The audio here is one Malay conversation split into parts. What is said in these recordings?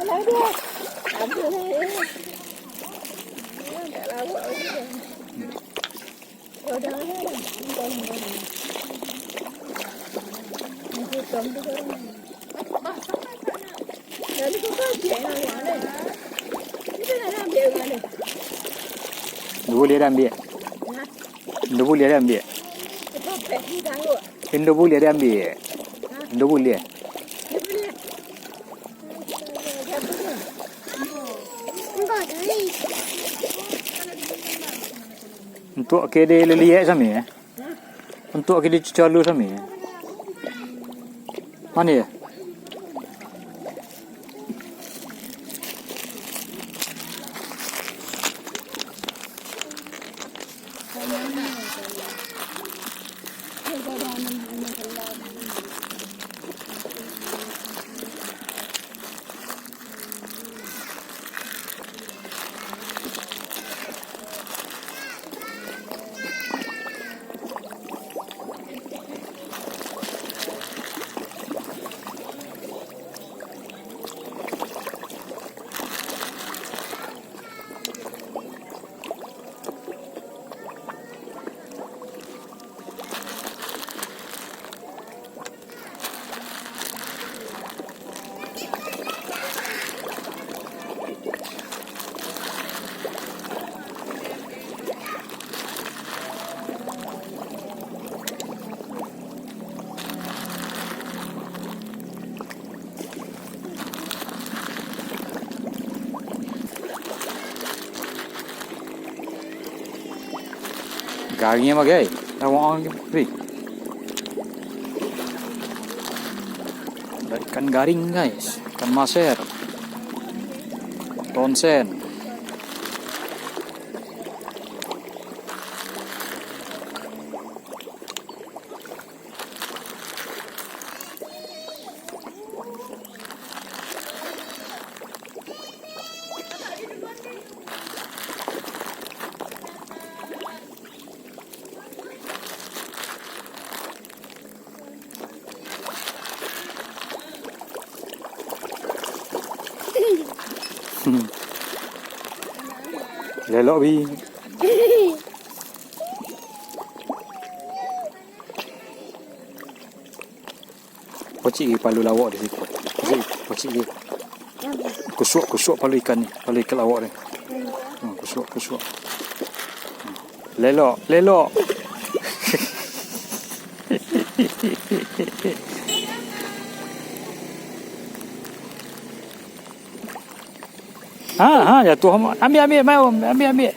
lấy đi làm gì đây để lao vợ rồi đó con mình trồng cái đấy đấy có chuyện nào vậy cái này làm gì vậy Dua lihat ambil. Dua boleh dia ambil. Indo boleh dia ambil. Indo boleh. Untuk kede leliak sama ya. Untuk kede cucalu sama ya. Mana ya? Garingnya mah gay. Tawang ni. Ikan garing guys, ikan maser, tonsen. Lelok bi. Pocik palu lawak di situ. Pocik dia. Kusuk palu ikan ni, palu ikan lawak ni. Kusuk. Lelok. Jatuh. Ambil, mau. Ambil.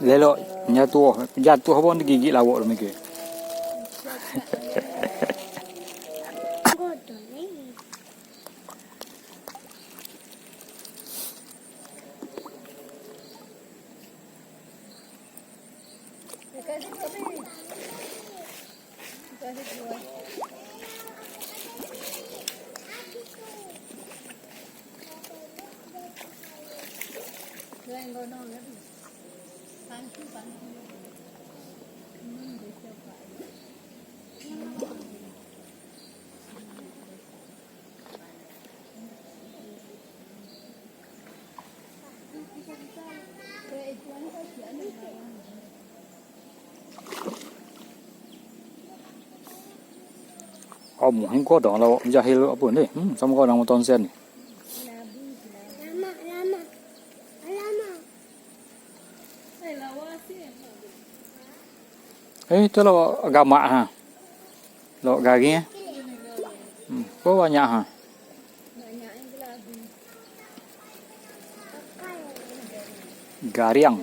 Lelok jatuh pun digigit lawak tu mereka. Om hình có đó là giờ hay là bữa đấy xong có đang toàn sen ấy tức là gà mạ hả là gà kia có bao nhiêu hả gà riang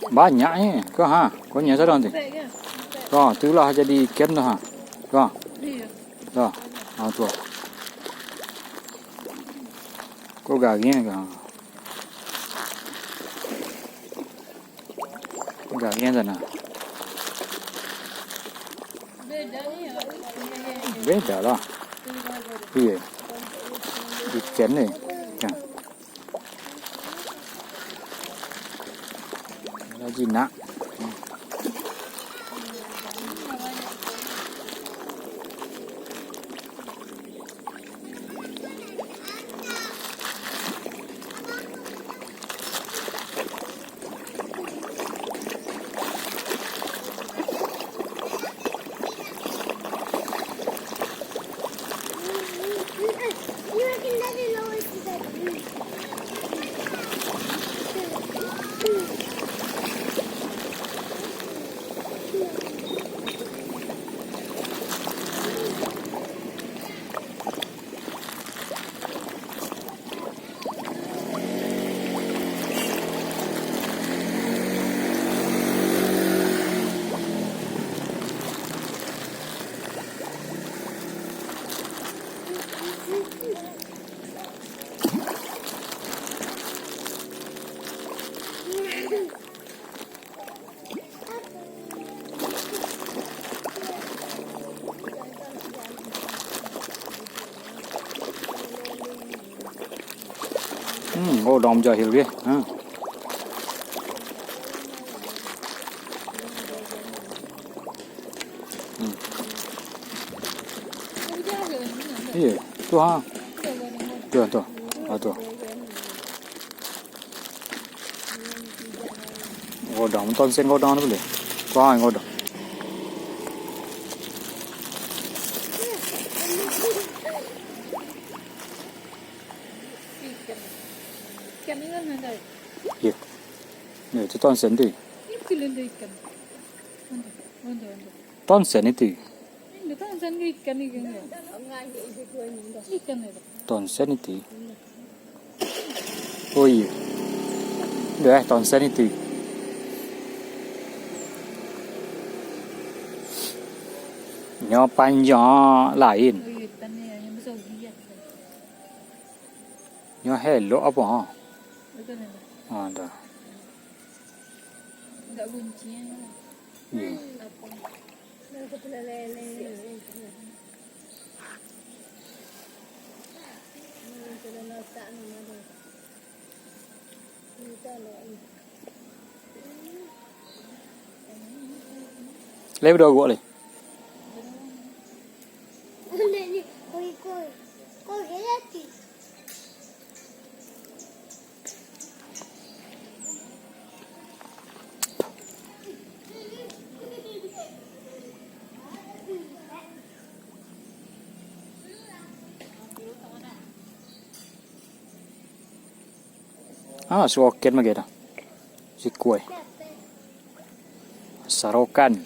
banyak kok ha kok nyasa dong sih kok itulah jadi ken ha kok kok tuh kok gagingnya kok gagingnya sana beda lah iya ikan nih kan lagi nak ô đồng giờ hiểu đi iya tuh ha tuh ngodong ton sen ngodong nó boleh có ai ngodong iya nih itu ton sen tuh ton sen itu ton sen itu oh iya deh ton sen itu nhỏ panjang lain nhỏ hello apa ha ada lấy đồ gọi này suoken mah gitu si kue sarokan